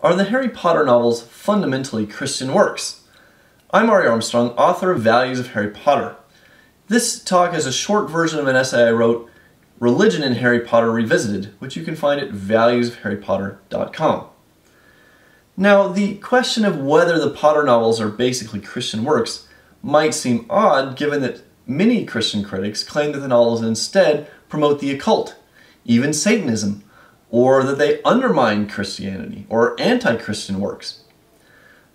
Are the Harry Potter novels fundamentally Christian works? I'm Ari Armstrong, author of Values of Harry Potter. This talk is a short version of an essay I wrote, Religion in Harry Potter Revisited, which you can find at valuesofharrypotter.com. Now, the question of whether the Potter novels are basically Christian works might seem odd, given that many Christian critics claim that the novels instead promote the occult, even Satanism, or that they undermine Christianity or anti-Christian works.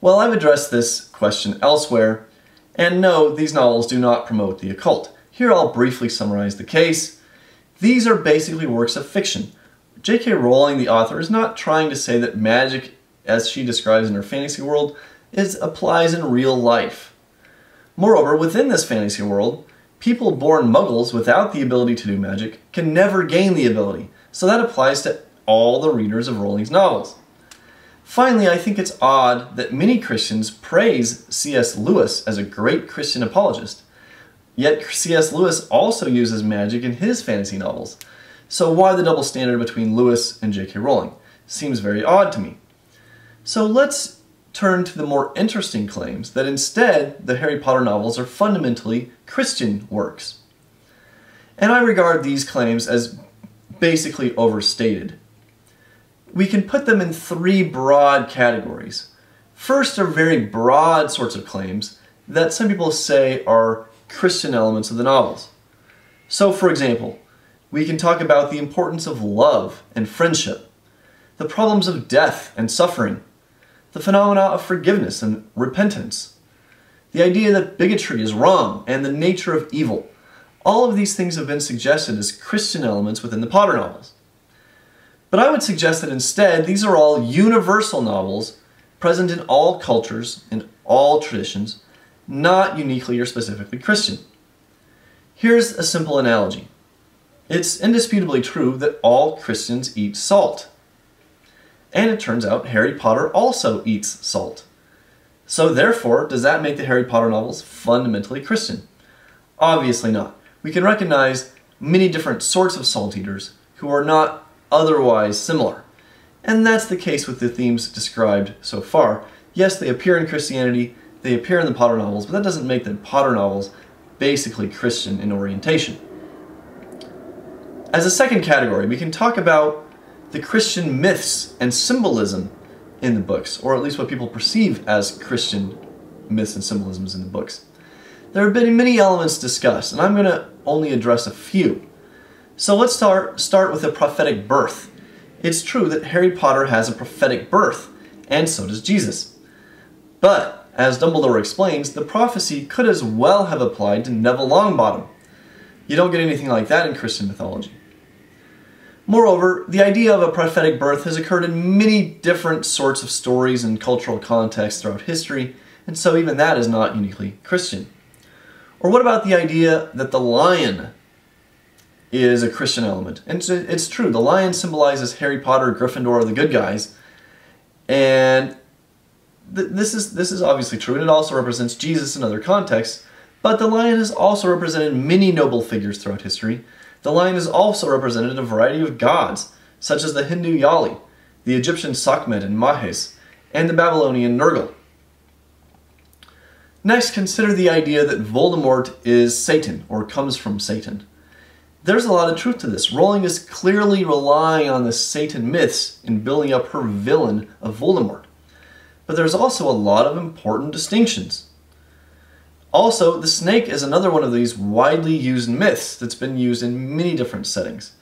Well, I've addressed this question elsewhere, and no, these novels do not promote the occult. Here I'll briefly summarize the case. These are basically works of fiction. J.K. Rowling, the author, is not trying to say that magic, as she describes in her fantasy world, applies in real life. Moreover, within this fantasy world, people born muggles without the ability to do magic can never gain the ability, so that applies to all the readers of Rowling's novels. Finally, I think it's odd that many Christians praise C.S. Lewis as a great Christian apologist, yet C.S. Lewis also uses magic in his fantasy novels. So why the double standard between Lewis and J.K. Rowling? Seems very odd to me. So let's turn to the more interesting claims that instead the Harry Potter novels are fundamentally Christian works. And I regard these claims as basically overstated. We can put them in three broad categories. First are very broad sorts of claims that some people say are Christian elements of the novels. So, for example, we can talk about the importance of love and friendship, the problems of death and suffering, the phenomena of forgiveness and repentance, the idea that bigotry is wrong, and the nature of evil. All of these things have been suggested as Christian elements within the Potter novels. But I would suggest that instead, these are all universal novels present in all cultures, in all traditions, not uniquely or specifically Christian. Here's a simple analogy. It's indisputably true that all Christians eat salt. And it turns out Harry Potter also eats salt. So therefore, does that make the Harry Potter novels fundamentally Christian? Obviously not. We can recognize many different sorts of salt eaters who are not otherwise similar. And that's the case with the themes described so far. Yes, they appear in Christianity, they appear in the Potter novels, but that doesn't make the Potter novels basically Christian in orientation. As a second category, we can talk about the Christian myths and symbolism in the books, or at least what people perceive as Christian myths and symbolisms in the books. There have been many elements discussed, and I'm going to only address a few. So let's start with the prophetic birth. It's true that Harry Potter has a prophetic birth, and so does Jesus. But, as Dumbledore explains, the prophecy could as well have applied to Neville Longbottom. You don't get anything like that in Christian mythology. Moreover, the idea of a prophetic birth has occurred in many different sorts of stories and cultural contexts throughout history, and so even that is not uniquely Christian. Or what about the idea that the lion is a Christian element? And it's true, the lion symbolizes Harry Potter, Gryffindor, the good guys, and this is obviously true, and it also represents Jesus in other contexts, but the lion has also represented many noble figures throughout history. The lion has also represented a variety of gods, such as the Hindu Yali, the Egyptian Sekhmet and Mahes, and the Babylonian Nergal. Next, consider the idea that Voldemort is Satan, or comes from Satan. There's a lot of truth to this. Rowling is clearly relying on the Satan myths in building up her villain of Voldemort. But there's also a lot of important distinctions. Also, the snake is another one of these widely used myths that's been used in many different settings.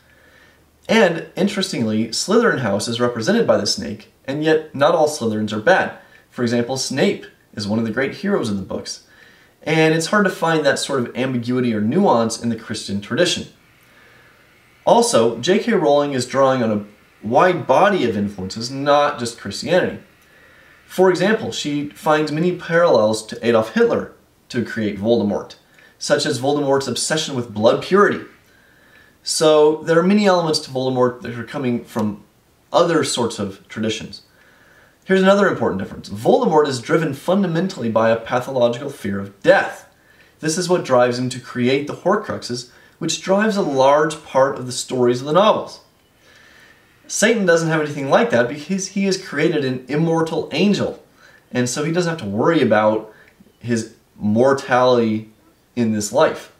And, interestingly, Slytherin House is represented by the snake, and yet not all Slytherins are bad. For example, Snape is one of the great heroes in the books. And it's hard to find that sort of ambiguity or nuance in the Christian tradition. Also, J.K. Rowling is drawing on a wide body of influences, not just Christianity. For example, she finds many parallels to Adolf Hitler to create Voldemort, such as Voldemort's obsession with blood purity. So there are many elements to Voldemort that are coming from other sorts of traditions. Here's another important difference. Voldemort is driven fundamentally by a pathological fear of death. This is what drives him to create the Horcruxes, which drives a large part of the stories of the novels. Satan doesn't have anything like that because he has created an immortal angel. And so he doesn't have to worry about his mortality in this life.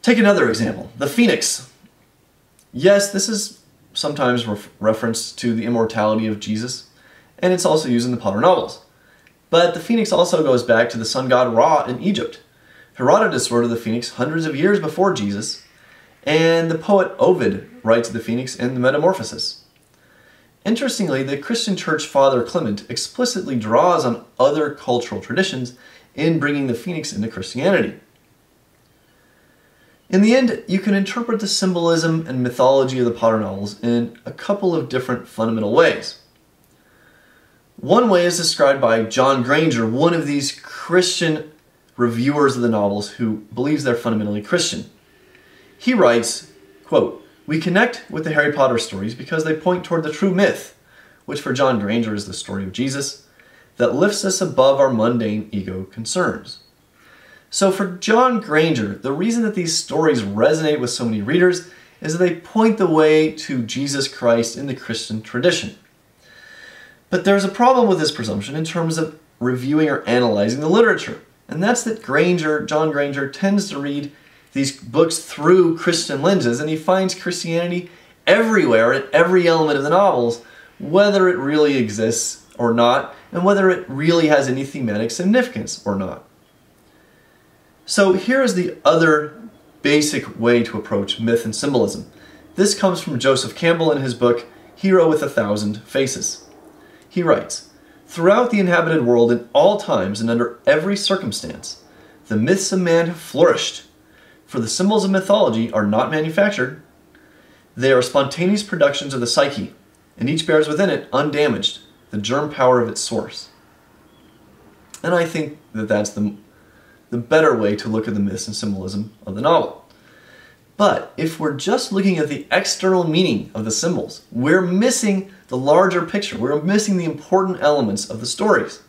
Take another example, the phoenix. Yes, this is sometimes reference to the immortality of Jesus, and it's also used in the Potter novels. But the phoenix also goes back to the sun god Ra in Egypt. Herodotus wrote of the phoenix hundreds of years before Jesus, and the poet Ovid writes of the phoenix in the Metamorphoses. Interestingly, the Christian church father Clement explicitly draws on other cultural traditions in bringing the phoenix into Christianity. In the end, you can interpret the symbolism and mythology of the Potter novels in a couple of different fundamental ways. One way is described by John Granger, one of these Christian reviewers of the novels who believes they're fundamentally Christian. He writes, quote, "We connect with the Harry Potter stories because they point toward the true myth, which for John Granger is the story of Jesus, that lifts us above our mundane ego concerns." So for John Granger, the reason that these stories resonate with so many readers is that they point the way to Jesus Christ in the Christian tradition. But there's a problem with this presumption in terms of reviewing or analyzing the literature, and that's that John Granger tends to read these books through Christian lenses, and he finds Christianity everywhere in every element of the novels, whether it really exists or not, and whether it really has any thematic significance or not. So here is the other basic way to approach myth and symbolism. This comes from Joseph Campbell in his book, Hero with a Thousand Faces. He writes, "Throughout the inhabited world in all times and under every circumstance, the myths of man have flourished, for the symbols of mythology are not manufactured. They are spontaneous productions of the psyche, and each bears within it, undamaged, the germ power of its source." And I think that that's the better way to look at the myths and symbolism of the novel. But if we're just looking at the external meaning of the symbols, we're missing the larger picture. We're missing the important elements of the stories.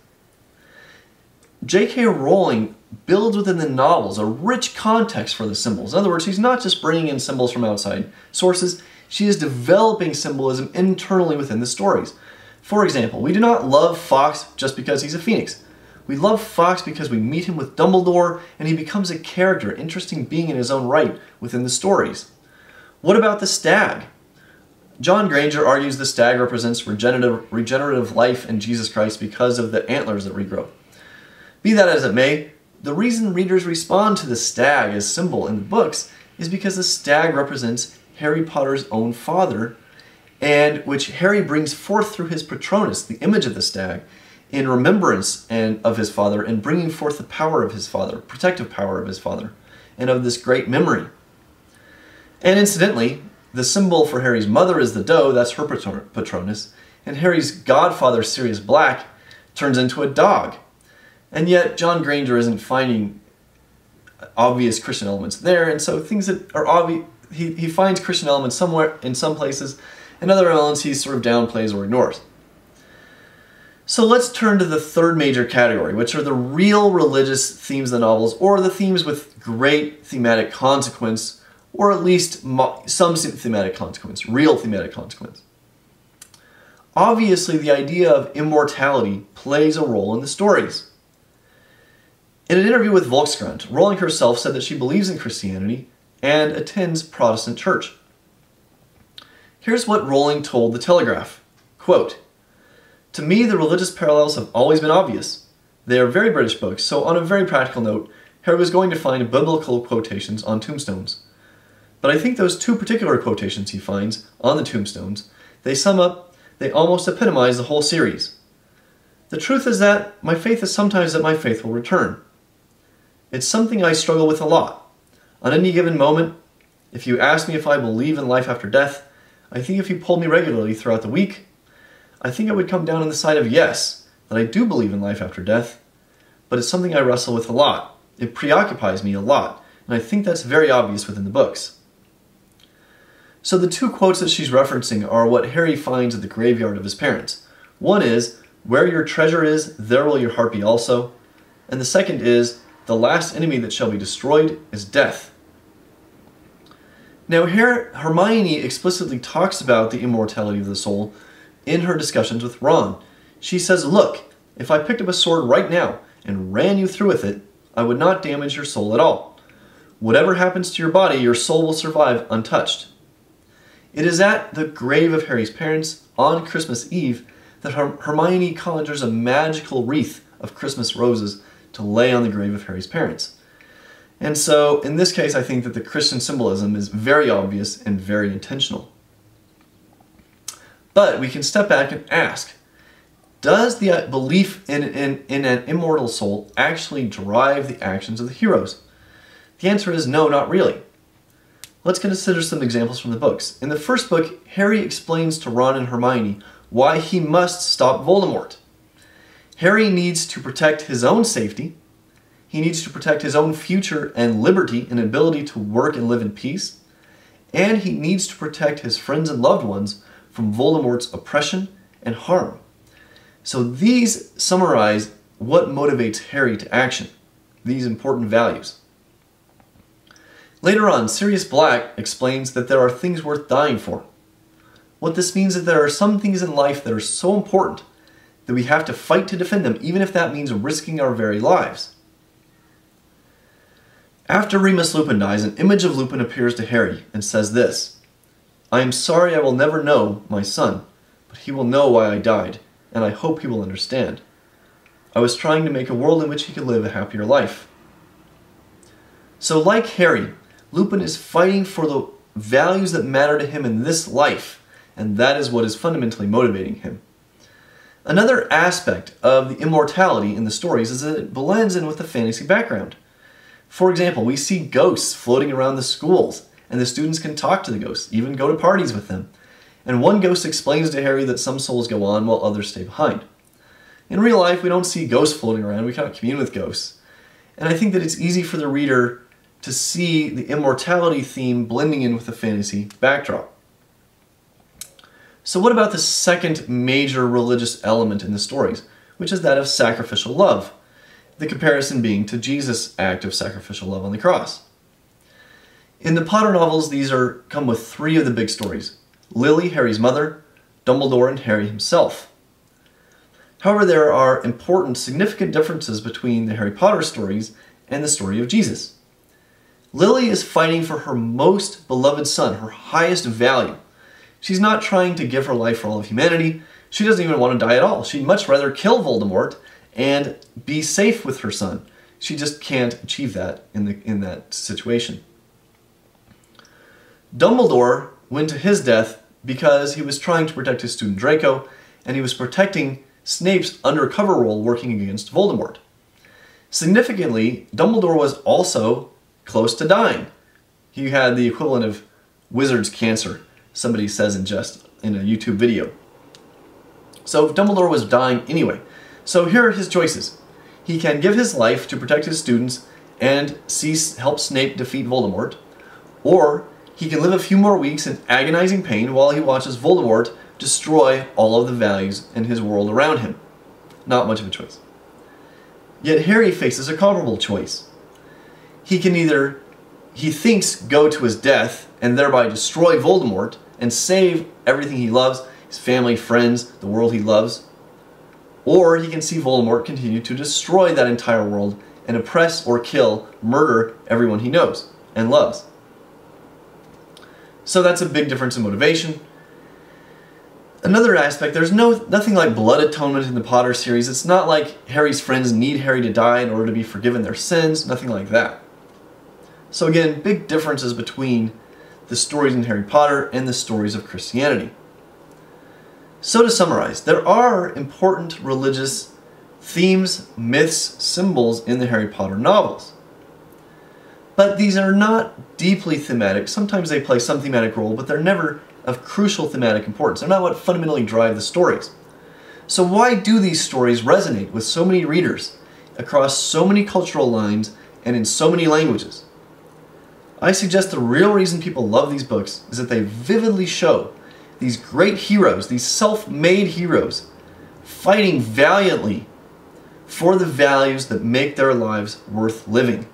J.K. Rowling builds within the novels a rich context for the symbols. In other words, she's not just bringing in symbols from outside sources, she is developing symbolism internally within the stories. For example, we do not love Fawkes just because he's a phoenix. We love Fawkes because we meet him with Dumbledore and he becomes a character, interesting being in his own right within the stories. What about the stag? John Granger argues the stag represents regenerative life in Jesus Christ because of the antlers that regrow. Be that as it may, the reason readers respond to the stag as symbol in the books is because the stag represents Harry Potter's own father, and which Harry brings forth through his Patronus, the image of the stag, in remembrance of his father and bringing forth the power of his father, protective power of his father, and of this great memory. And incidentally, the symbol for Harry's mother is the doe, that's her Patronus, and Harry's godfather, Sirius Black, turns into a dog. And yet, John Granger isn't finding obvious Christian elements there, and so things that are obvious, he finds Christian elements somewhere in some places, and other elements he sort of downplays or ignores. So let's turn to the third major category, which are the real religious themes of the novels, or the themes with great thematic consequence, or at least some thematic consequence, real thematic consequence. Obviously, the idea of immortality plays a role in the stories. In an interview with Volkskrant, Rowling herself said that she believes in Christianity and attends Protestant church. Here's what Rowling told The Telegraph, quote, "To me, the religious parallels have always been obvious. They are very British books, so on a very practical note, Harry was going to find biblical quotations on tombstones. But I think those two particular quotations he finds on the tombstones, they almost epitomize the whole series. The truth is that my faith is sometimes that my faith will return. It's something I struggle with a lot. On any given moment, if you ask me if I believe in life after death, I think if you polled me regularly throughout the week, I think I would come down on the side of yes, that I do believe in life after death, but it's something I wrestle with a lot. It preoccupies me a lot, and I think that's very obvious within the books." So the two quotes that she's referencing are what Harry finds at the graveyard of his parents. One is, "Where your treasure is, there will your heart be also," and the second is, "The last enemy that shall be destroyed is death." Now here, Hermione explicitly talks about the immortality of the soul in her discussions with Ron. She says, "Look, if I picked up a sword right now and ran you through with it, I would not damage your soul at all. Whatever happens to your body, your soul will survive untouched." It is at the grave of Harry's parents on Christmas Eve that Hermione conjures a magical wreath of Christmas roses to lay on the grave of Harry's parents. And so, in this case, I think that the Christian symbolism is very obvious and very intentional. But we can step back and ask, does the belief in an immortal soul actually drive the actions of the heroes? The answer is no, not really. Let's consider some examples from the books. In the first book, Harry explains to Ron and Hermione why he must stop Voldemort. Harry needs to protect his own safety. He needs to protect his own future and liberty and ability to work and live in peace. And he needs to protect his friends and loved ones from Voldemort's oppression and harm. So these summarize what motivates Harry to action, these important values. Later on, Sirius Black explains that there are things worth dying for. What this means is that there are some things in life that are so important that we have to fight to defend them, even if that means risking our very lives. After Remus Lupin dies, an image of Lupin appears to Harry and says this: "I am sorry I will never know my son, but he will know why I died, and I hope he will understand. I was trying to make a world in which he could live a happier life." So like Harry, Lupin is fighting for the values that matter to him in this life, and that is what is fundamentally motivating him. Another aspect of the immortality in the stories is that it blends in with the fantasy background. For example, we see ghosts floating around the schools, and the students can talk to the ghosts, even go to parties with them. And one ghost explains to Harry that some souls go on while others stay behind. In real life, we don't see ghosts floating around, we cannot commune with ghosts. And I think that it's easy for the reader to see the immortality theme blending in with the fantasy backdrop. So what about the second major religious element in the stories, which is that of sacrificial love? The comparison being to Jesus' act of sacrificial love on the cross. In the Potter novels, these come with three of the big stories: Lily, Harry's mother, Dumbledore, and Harry himself. However, there are important, significant differences between the Harry Potter stories and the story of Jesus. Lily is fighting for her most beloved son, her highest value. She's not trying to give her life for all of humanity. She doesn't even want to die at all. She'd much rather kill Voldemort and be safe with her son. She just can't achieve that in that situation. Dumbledore went to his death because he was trying to protect his student Draco, and he was protecting Snape's undercover role working against Voldemort. Significantly, Dumbledore was also close to dying. He had the equivalent of wizard's cancer, somebody says in a YouTube video. So Dumbledore was dying anyway. So here are his choices. He can give his life to protect his students and help Snape defeat Voldemort, or he can live a few more weeks in agonizing pain while he watches Voldemort destroy all of the values in his world around him. Not much of a choice. Yet Harry faces a comparable choice. He can either, he thinks, go to his death and thereby destroy Voldemort and save everything he loves, his family, friends, the world he loves, or he can see Voldemort continue to destroy that entire world and oppress or kill, murder everyone he knows and loves. So that's a big difference in motivation. Another aspect, there's nothing like blood atonement in the Potter series. It's not like Harry's friends need Harry to die in order to be forgiven their sins, nothing like that. So again, big differences between the stories in Harry Potter and the stories of Christianity. So to summarize, there are important religious themes, myths, symbols in the Harry Potter novels. But these are not deeply thematic. Sometimes they play some thematic role, but they're never of crucial thematic importance. They're not what fundamentally drive the stories. So why do these stories resonate with so many readers across so many cultural lines and in so many languages? I suggest the real reason people love these books is that they vividly show these great heroes, these self-made heroes, fighting valiantly for the values that make their lives worth living.